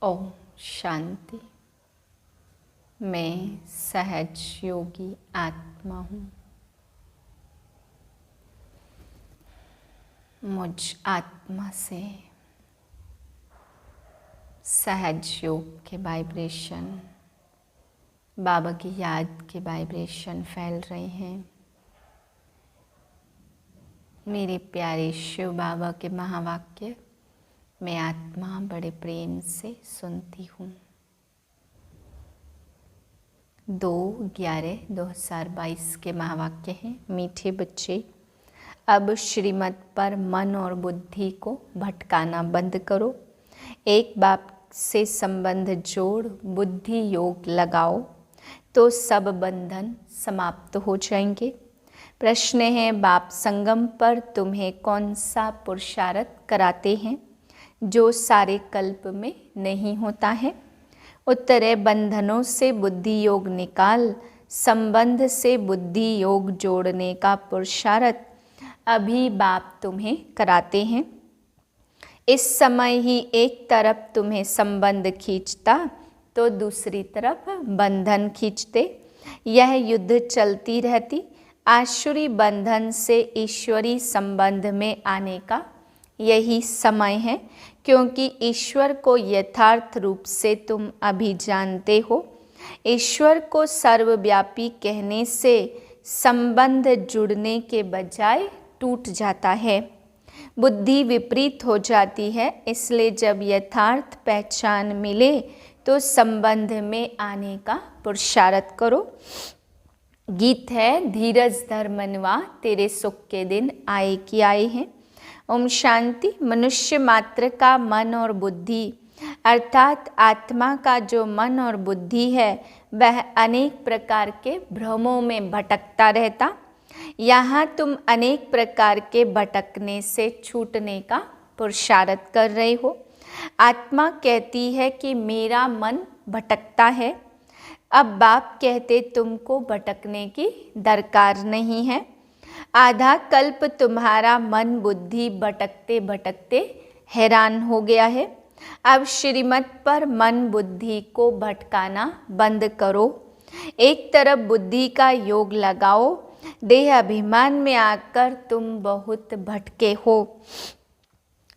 ओम शांति। मैं सहज योगी आत्मा हूँ। मुझ आत्मा से सहज योग के वाइब्रेशन, बाबा की याद के वाइब्रेशन फैल रहे हैं। मेरे प्यारे शिव बाबा के महावाक्य मैं आत्मा बड़े प्रेम से सुनती हूँ। 2/11/2022 के महावाक्य हैं। मीठे बच्चे, अब श्रीमत पर मन और बुद्धि को भटकाना बंद करो। एक बाप से संबंध जोड़ बुद्धि योग लगाओ तो सब बंधन समाप्त हो जाएंगे। प्रश्न है, बाप संगम पर तुम्हें कौन सा पुरुषार्थ कराते हैं जो सारे कल्प में नहीं होता है? उत्तर है, बंधनों से बुद्धि योग निकाल संबंध से बुद्धि योग जोड़ने का पुरुषार्थ अभी बाप तुम्हें कराते हैं। इस समय ही एक तरफ तुम्हें संबंध खींचता तो दूसरी तरफ बंधन खींचते। यह युद्ध चलती रहती। आसुरी बंधन से ईश्वरी संबंध में आने का यही समय है, क्योंकि ईश्वर को यथार्थ रूप से तुम अभी जानते हो। ईश्वर को सर्वव्यापी कहने से संबंध जुड़ने के बजाय टूट जाता है, बुद्धि विपरीत हो जाती है। इसलिए जब यथार्थ पहचान मिले तो संबंध में आने का पुरुषार्थ करो। गीत है, धीरज धर मनवा तेरे सुख के दिन आए कि आए हैं। ओम शांति। मनुष्य मात्र का मन और बुद्धि अर्थात आत्मा का जो मन और बुद्धि है वह अनेक प्रकार के भ्रमों में भटकता रहता। यहाँ तुम अनेक प्रकार के भटकने से छूटने का पुरुषार्थ कर रहे हो। आत्मा कहती है कि मेरा मन भटकता है। अब बाप कहते तुमको भटकने की दरकार नहीं है। आधा कल्प तुम्हारा मन बुद्धि भटकते भटकते हैरान हो गया है। अब श्रीमत पर मन बुद्धि को भटकाना बंद करो। एक तरफ बुद्धि का योग लगाओ। देह अभिमान में आकर तुम बहुत भटके हो।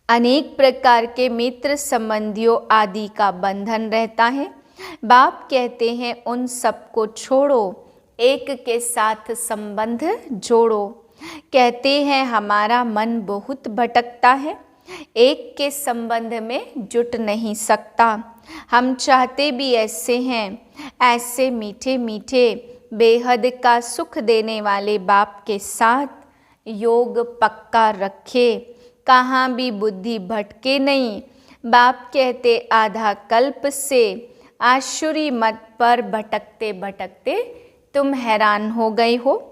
अनेक प्रकार के मित्र संबंधियों आदि का बंधन रहता है। बाप कहते हैं उन सबको छोड़ो, एक के साथ संबंध जोड़ो। कहते हैं हमारा मन बहुत भटकता है, एक के संबंध में जुट नहीं सकता। हम चाहते भी ऐसे हैं। ऐसे मीठे मीठे बेहद का सुख देने वाले बाप के साथ योग पक्का रखे, कहाँ भी बुद्धि भटके नहीं। बाप कहते आधा कल्प से आसुरी मत पर भटकते भटकते तुम हैरान हो गए हो।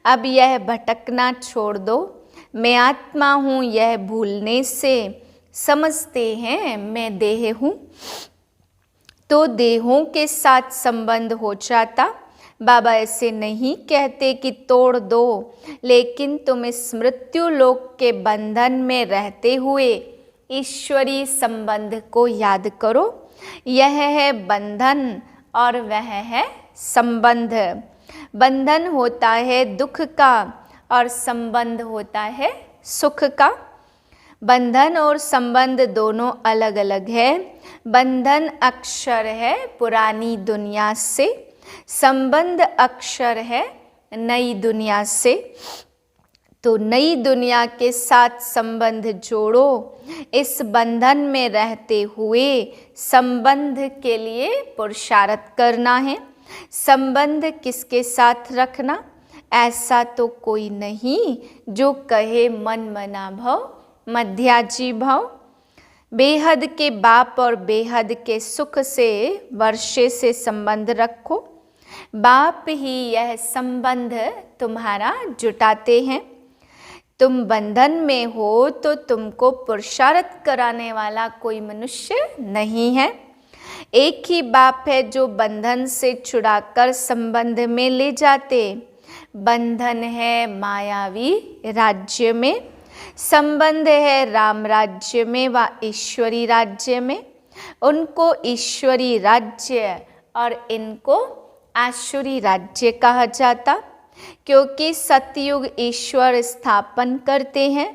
अब यह भटकना छोड़ दो। मैं आत्मा हूँ यह भूलने से समझते हैं मैं देह हूँ, तो देहों के साथ संबंध हो जाता। बाबा ऐसे नहीं कहते कि तोड़ दो, लेकिन तुम इस मृत्यु लोक के बंधन में रहते हुए ईश्वरी संबंध को याद करो। यह है बंधन और वह है संबंध। बंधन होता है दुख का और संबंध होता है सुख का। बंधन और संबंध दोनों अलग अलग है। बंधन अक्षर है पुरानी दुनिया से, संबंध अक्षर है नई दुनिया से। तो नई दुनिया के साथ संबंध जोड़ो। इस बंधन में रहते हुए संबंध के लिए पुरुषार्थ करना है। संबंध किसके साथ रखना? ऐसा तो कोई नहीं जो कहे मन मना भव मध्याजी भव। बेहद के बाप और बेहद के सुख से वर्षे से संबंध रखो। बाप ही यह संबंध तुम्हारा जुटाते हैं। तुम बंधन में हो तो तुमको पुरुषार्थ कराने वाला कोई मनुष्य नहीं है। एक ही बाप है जो बंधन से छुड़ाकर संबंध में ले जाते। बंधन है मायावी राज्य में, संबंध है राम राज्य में व ईश्वरी राज्य में। उनको ईश्वरी राज्य और इनको आसुरी राज्य कहा जाता, क्योंकि सतयुग ईश्वर स्थापन करते हैं,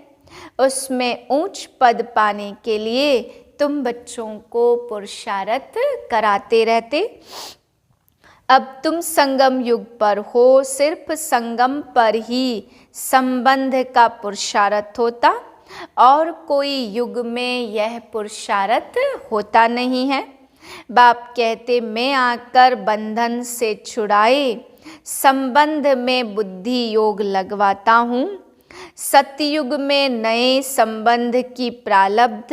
उसमें ऊंच पद पाने के लिए तुम बच्चों को पुरुषार्थ कराते रहते। अब तुम संगम युग पर हो, सिर्फ संगम पर ही संबंध का पुरुषार्थ होता, और कोई युग में यह पुरुषार्थ होता नहीं है। बाप कहते मैं आकर बंधन से छुड़ाए संबंध में बुद्धि योग लगवाता हूँ। सतयुग में नए संबंध की प्रारब्ध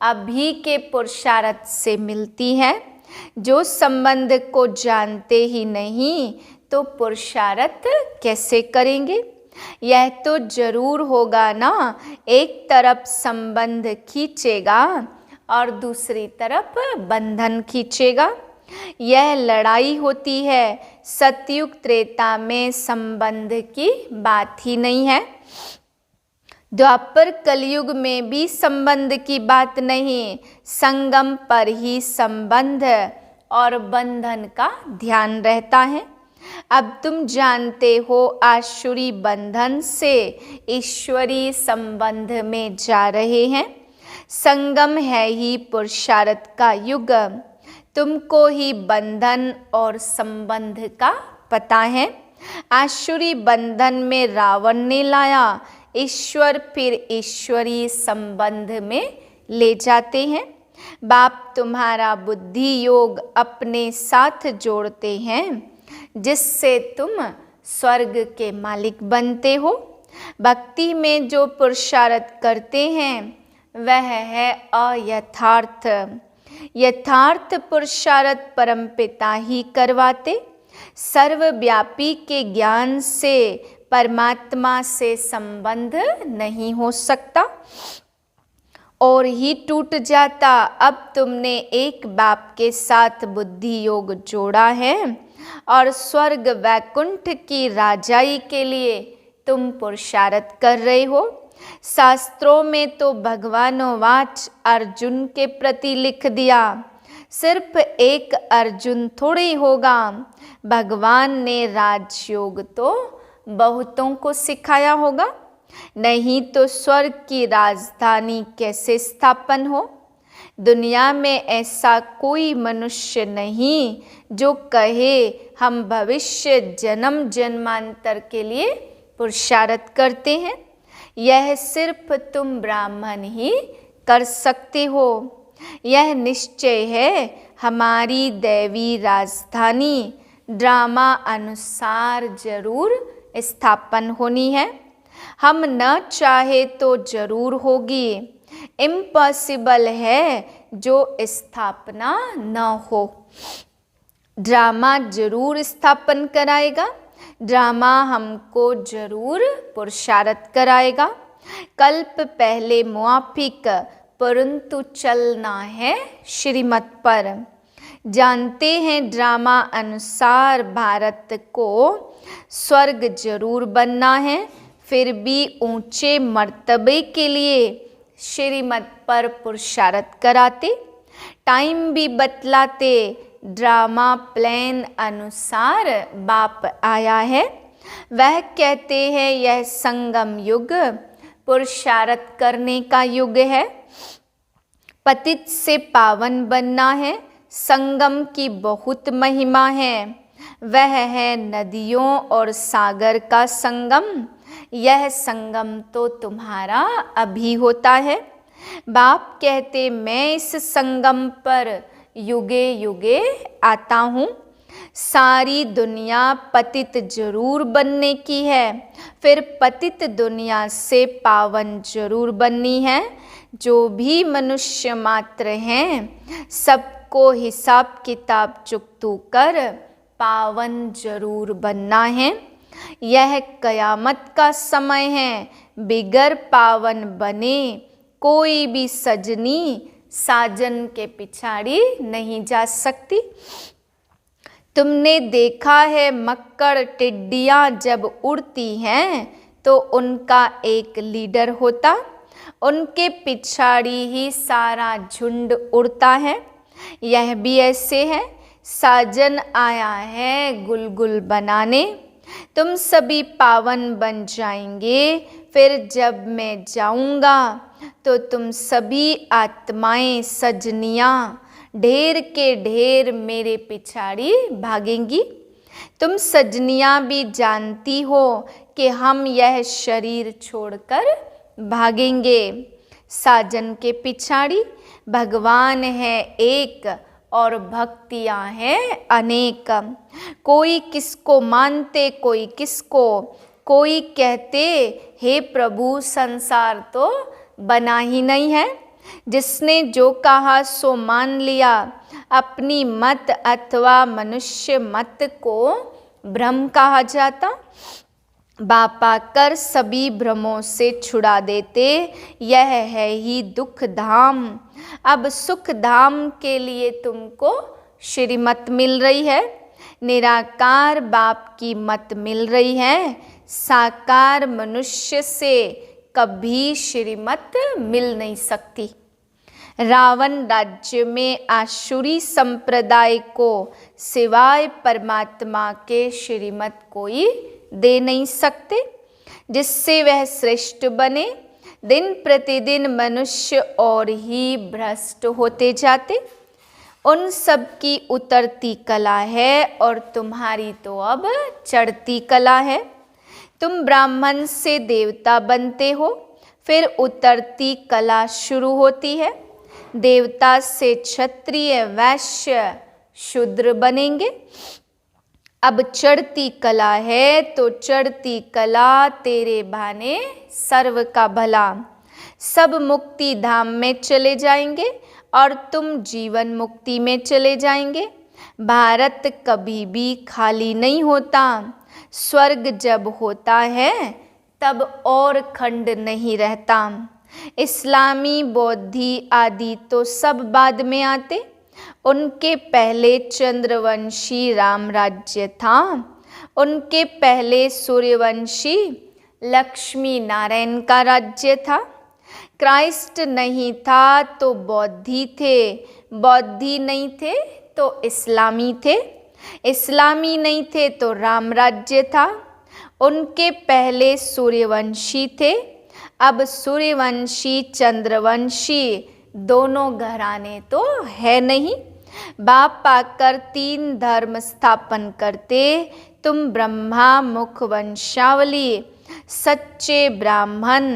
अभी के पुरुषार्थ से मिलती है। जो संबंध को जानते ही नहीं तो पुरुषार्थ कैसे करेंगे? यह तो जरूर होगा ना, एक तरफ संबंध खींचेगा और दूसरी तरफ बंधन खींचेगा। यह लड़ाई होती है। सतयुग त्रेता में संबंध की बात ही नहीं है। द्वापर कलयुग में भी संबंध की बात नहीं, संगम पर ही संबंध और बंधन का ध्यान रहता है। अब तुम जानते हो आसुरी बंधन से ईश्वरी संबंध में जा रहे हैं। संगम है ही पुरुषार्थ का युग। तुमको ही बंधन और संबंध का पता है। आसुरी बंधन में रावण ने लाया, ईश्वर फिर ईश्वरी संबंध में ले जाते हैं। बाप तुम्हारा बुद्धि योग अपने साथ जोड़ते हैं, जिससे तुम स्वर्ग के मालिक बनते हो। भक्ति में जो पुरुषार्थ करते हैं वह है अयथार्थ। यथार्थ पुरुषार्थ परमपिता ही करवाते। सर्वव्यापी के ज्ञान से परमात्मा से संबंध नहीं हो सकता और ही टूट जाता। अब तुमने एक बाप के साथ बुद्धि योग जोड़ा है और स्वर्ग वैकुंठ की राजाई के लिए तुम पुरुषार्थ कर रहे हो। शास्त्रों में तो भगवानोवाच अर्जुन के प्रति लिख दिया। सिर्फ एक अर्जुन थोड़ी होगा, भगवान ने राजयोग तो बहुतों को सिखाया होगा, नहीं तो स्वर्ग की राजधानी कैसे स्थापन हो। दुनिया में ऐसा कोई मनुष्य नहीं जो कहे हम भविष्य जन्म जन्मांतर के लिए पुरुषार्थ करते हैं। यह सिर्फ तुम ब्राह्मण ही कर सकते हो। यह निश्चय है हमारी दैवी राजधानी ड्रामा अनुसार जरूर स्थापन होनी है। हम न चाहे तो जरूर होगी। इम्पॉसिबल है जो स्थापना न हो। ड्रामा जरूर स्थापन कराएगा। ड्रामा हमको जरूर पुरुषार्थ कराएगा। कल्प पहले मुआफिक, परंतु चलना है श्रीमत पर। जानते हैं ड्रामा अनुसार भारत को स्वर्ग जरूर बनना है, फिर भी ऊंचे मर्तबे के लिए श्रीमत पर पुरुषार्थ कराते। टाइम भी बतलाते। ड्रामा प्लान अनुसार बाप आया है। वह कहते हैं यह संगम युग पुरुषार्थ करने का युग है। पतित से पावन बनना है। संगम की बहुत महिमा है। वह है नदियों और सागर का संगम। यह संगम तो तुम्हारा अभी होता है। बाप कहते मैं इस संगम पर युगे युगे आता हूँ। सारी दुनिया पतित जरूर बनने की है, फिर पतित दुनिया से पावन जरूर बननी है। जो भी मनुष्य मात्र हैं सबको हिसाब किताब चुकतू कर पावन जरूर बनना है। यह कयामत का समय है। बिगर पावन बने कोई भी सजनी साजन के पिछाड़ी नहीं जा सकती। तुमने देखा है मक्कड़ टिड्डियाँ जब उड़ती हैं तो उनका एक लीडर होता। उनके पिछाड़ी ही सारा झुंड उड़ता है। यह भी ऐसे है, साजन आया है गुलगुल बनाने। तुम सभी पावन बन जाएंगे, फिर जब मैं जाऊंगा तो तुम सभी आत्माएं सजनियां ढेर के ढेर मेरे पिछाड़ी भागेंगी। तुम सजनियां भी जानती हो कि हम यह शरीर छोड़कर भागेंगे। साजन के पिछाड़ी भगवान है एक और भक्तियां हैं अनेक। कोई किसको मानते कोई किसको, कोई कहते हे प्रभु संसार तो बना ही नहीं है। जिसने जो कहा सो मान लिया, अपनी मत अथवा मनुष्य मत को भ्रम कहा जाता। बापा कर सभी भ्रमों से छुड़ा देते, यह है ही दुख धाम। अब सुख धाम के लिए तुमको श्रीमत मिल रही है। निराकार बाप की मत मिल रही है। साकार मनुष्य से कभी श्रीमत मिल नहीं सकती। रावण राज्य में आसुरी संप्रदाय को सिवाय परमात्मा के श्रीमत कोई दे नहीं सकते, जिससे वह श्रेष्ठ बने। दिन प्रतिदिन मनुष्य और ही भ्रष्ट होते जाते। उन सब की उतरती कला है और तुम्हारी तो अब चढ़ती कला है। तुम ब्राह्मण से देवता बनते हो, फिर उतरती कला शुरू होती है। देवता से क्षत्रिय वैश्य शूद्र बनेंगे। अब चढ़ती कला है तो चढ़ती कला तेरे भाने सर्व का भला। सब मुक्ति धाम में चले जाएंगे और तुम जीवन मुक्ति में चले जाएंगे। भारत कभी भी खाली नहीं होता। स्वर्ग जब होता है तब और खंड नहीं रहता। इस्लामी बौद्धि आदि तो सब बाद में आते। उनके पहले चंद्रवंशी राम राज्य था। उनके पहले सूर्यवंशी लक्ष्मी नारायण का राज्य था। क्राइस्ट नहीं था तो बौद्धि थे, बौद्धि नहीं थे तो इस्लामी थे, इस्लामी नहीं थे तो राम राज्य था। उनके पहले सूर्यवंशी थे, अब सूर्यवंशी चंद्रवंशी दोनों घराने तो है नहीं। बाप पाकर 3 धर्म स्थापन करते। तुम ब्रह्मा मुख वंशावली सच्चे ब्राह्मण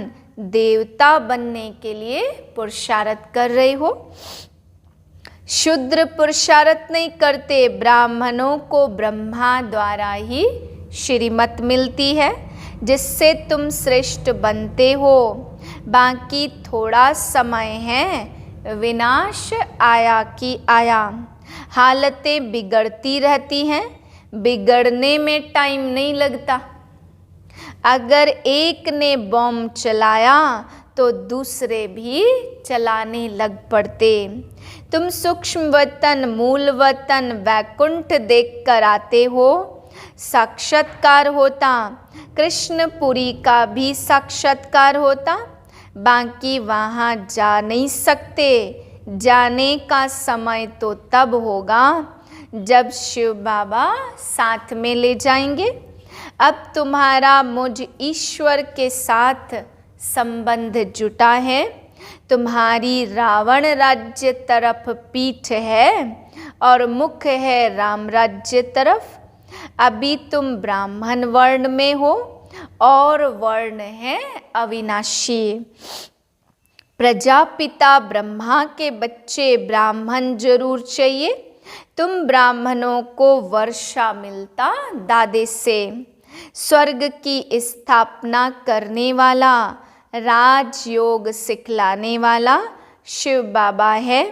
देवता बनने के लिए पुरुषार्थ कर रहे हो। शूद्र पुरुषार्थ नहीं करते। ब्राह्मणों को ब्रह्मा द्वारा ही श्रीमत मिलती है, जिससे तुम श्रेष्ठ बनते हो। बाकी थोड़ा समय है, विनाश आया कि आया। हालतें बिगड़ती रहती हैं, बिगड़ने में टाइम नहीं लगता। अगर एक ने बॉम्ब चलाया तो दूसरे भी चलाने लग पड़ते। तुम सूक्ष्म वतन मूल वतन वैकुंठ देख कर आते हो। साक्षात्कार होता, कृष्णपुरी का भी साक्षात्कार होता। बाकी वहाँ जा नहीं सकते। जाने का समय तो तब होगा जब शिव बाबा साथ में ले जाएंगे। अब तुम्हारा मुझ ईश्वर के साथ संबंध जुटा है। तुम्हारी रावण राज्य तरफ पीठ है और मुख है राम राज्य तरफ। अभी तुम ब्राह्मण वर्ण में हो और वर्ण है अविनाशी। प्रजापिता ब्रह्मा के बच्चे ब्राह्मण जरूर चाहिए। तुम ब्राह्मणों को वर्षा मिलता दादे से। स्वर्ग की स्थापना करने वाला, राजयोग सिखलाने वाला शिव बाबा है।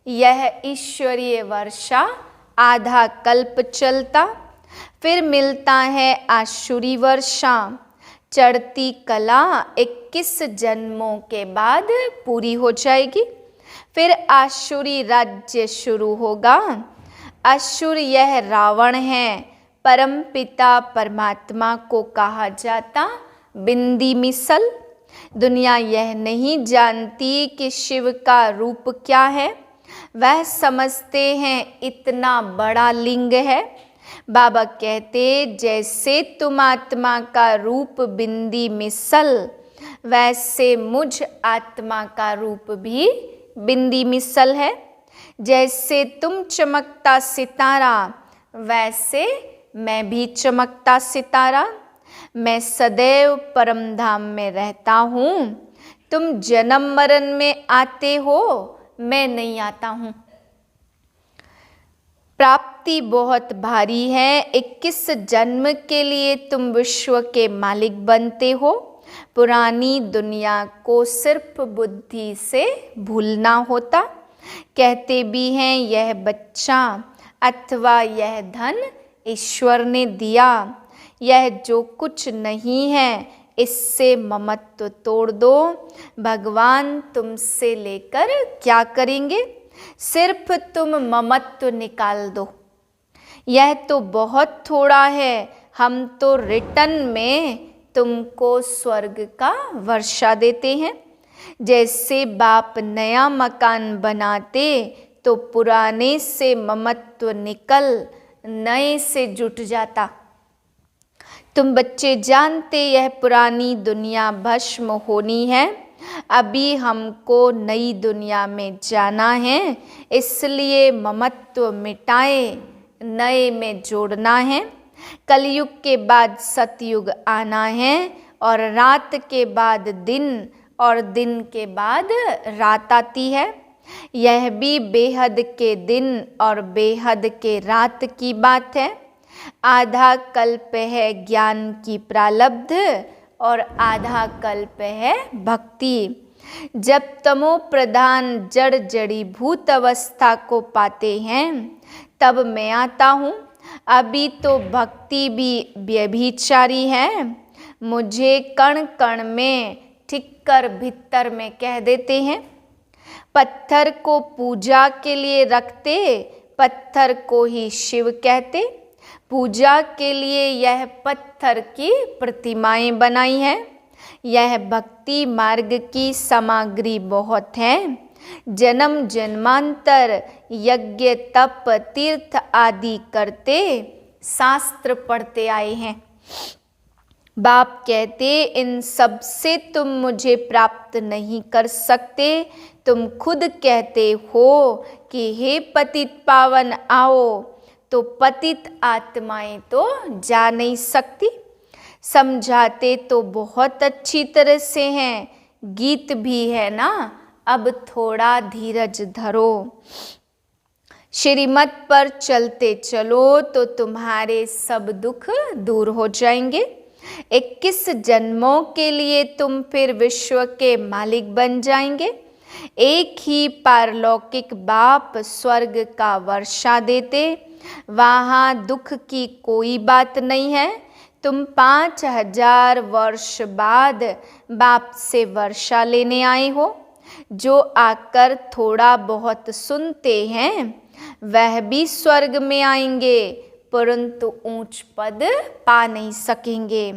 यह ईश्वरीय वर्षा आधा कल्प चलता, फिर मिलता है आसुरी वर्षा। चढ़ती कला 21 जन्मों के बाद पूरी हो जाएगी। फिर आसुरी राज्य शुरू होगा। असुर यह रावण है। परम पिता परमात्मा को कहा जाता बिंदी मिसल। दुनिया यह नहीं जानती कि शिव का रूप क्या है, वह समझते हैं इतना बड़ा लिंग है। बाबा कहते जैसे तुम आत्मा का रूप बिंदी मिसल, वैसे मुझ आत्मा का रूप भी बिंदी मिसल है। जैसे तुम चमकता सितारा, वैसे मैं भी चमकता सितारा। मैं सदैव परम धाम में रहता हूँ, तुम जन्म मरण में आते हो, मैं नहीं आता हूँ। प्राप्ति बहुत भारी है, 21 जन्म के लिए तुम विश्व के मालिक बनते हो। पुरानी दुनिया को सिर्फ बुद्धि से भूलना होता। कहते भी हैं यह बच्चा अथवा यह धन ईश्वर ने दिया, यह जो कुछ नहीं है इससे ममत्व तोड़ दो। भगवान तुमसे लेकर क्या करेंगे, सिर्फ तुम ममत्व निकाल दो। यह तो बहुत थोड़ा है, हम तो रिटर्न में तुमको स्वर्ग का वर्षा देते हैं। जैसे बाप नया मकान बनाते तो पुराने से ममत्व निकल नए से जुट जाता। तुम बच्चे जानते यह पुरानी दुनिया भस्म होनी है, अभी हमको नई दुनिया में जाना है, इसलिए ममत्व मिटाए नए में जोड़ना है। कलयुग के बाद सतयुग आना है और रात के बाद दिन और दिन के बाद रात आती है। यह भी बेहद के दिन और बेहद के रात की बात है। आधा कल्प है ज्ञान की प्रालब्ध और आधा कल्प है भक्ति। जब तमो प्रधान जड़ जड़ी भूत अवस्था को पाते हैं तब मैं आता हूँ। अभी तो भक्ति भी व्यभिचारी है, मुझे कण कण में ठीक कर भीतर में कह देते हैं। पत्थर को पूजा के लिए रखते, पत्थर को ही शिव कहते। पूजा के लिए यह पत्थर की प्रतिमाएं बनाई हैं। यह भक्ति मार्ग की सामग्री बहुत है। जन्म जन्मांतर यज्ञ तप तीर्थ आदि करते शास्त्र पढ़ते आए हैं। बाप कहते इन सब से तुम मुझे प्राप्त नहीं कर सकते। तुम खुद कहते हो कि हे पतित पावन आओ, तो पतित आत्माएं तो जा नहीं सकती। समझाते तो बहुत अच्छी तरह से हैं, गीत भी है ना, अब थोड़ा धीरज धरो। श्रीमत पर चलते चलो तो तुम्हारे सब दुख दूर हो जाएंगे। 21 जन्मों के लिए तुम फिर विश्व के मालिक बन जाएंगे। एक ही पारलौकिक बाप स्वर्ग का वर्षा देते, वहाँ दुख की कोई बात नहीं है। तुम 5000 वर्ष बाद बाप से वर्षा लेने आए हो। जो आकर थोड़ा बहुत सुनते हैं वह भी स्वर्ग में आएंगे, परंतु ऊंच पद पा नहीं सकेंगे।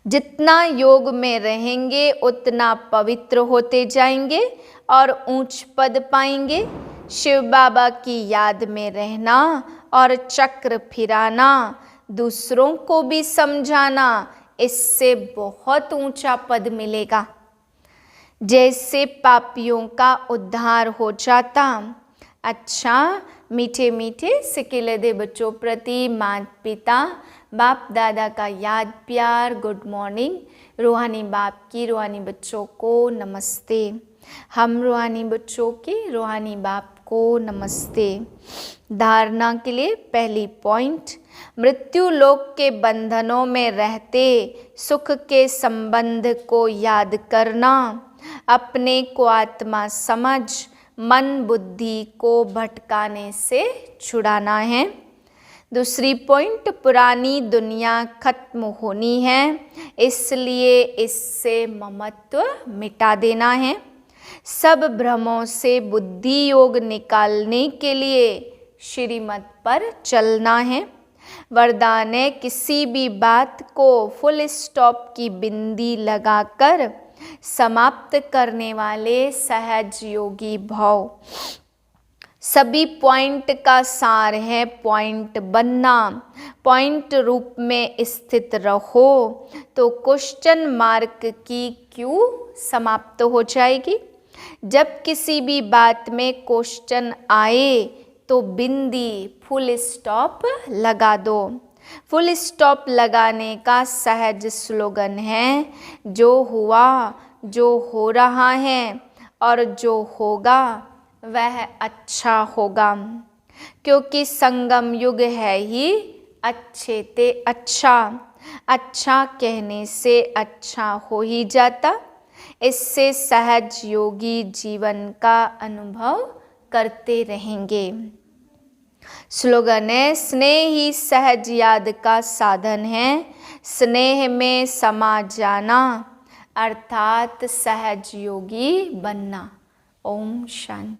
जितना योग में रहेंगे उतना पवित्र होते जाएंगे और ऊंच पद पाएंगे। शिव बाबा की याद में रहना और चक्र फिराना, दूसरों को भी समझाना, इससे बहुत ऊंचा पद मिलेगा। जैसे पापियों का उद्धार हो जाता। अच्छा, मीठे मीठे सिकिले दे बच्चों प्रति माता पिता बाप दादा का याद प्यार गुड मॉर्निंग। रूहानी बाप की रूहानी बच्चों को नमस्ते। हम रूहानी बच्चों की रूहानी बाप को नमस्ते। धारणा के लिए पहली पॉइंट, मृत्यु लोक के बंधनों में रहते सुख के संबंध को याद करना, अपने को आत्मा समझ मन बुद्धि को भटकाने से छुड़ाना है। दूसरी पॉइंट, पुरानी दुनिया खत्म होनी है, इसलिए इससे ममत्व मिटा देना है। सब भ्रमों से बुद्धि योग निकालने के लिए श्रीमत पर चलना है। वरदान है किसी भी बात को फुल स्टॉप की बिंदी लगाकर समाप्त करने वाले सहज योगी भव। सभी पॉइंट का सार है पॉइंट बनना। पॉइंट रूप में स्थित रहो तो क्वेश्चन मार्क की क्यों समाप्त हो जाएगी। जब किसी भी बात में क्वेश्चन आए तो बिंदी फुल स्टॉप लगा दो। फुल स्टॉप लगाने का सहज स्लोगन है जो हुआ, जो हो रहा है और जो होगा वह अच्छा होगा, क्योंकि संगम युग है ही अच्छे ते अच्छा। अच्छा कहने से अच्छा हो ही जाता। इससे सहज योगी जीवन का अनुभव करते रहेंगे। स्लोगन है स्नेह ही सहज याद का साधन है, स्नेह में समा जाना अर्थात सहज योगी बनना। ओम शांति।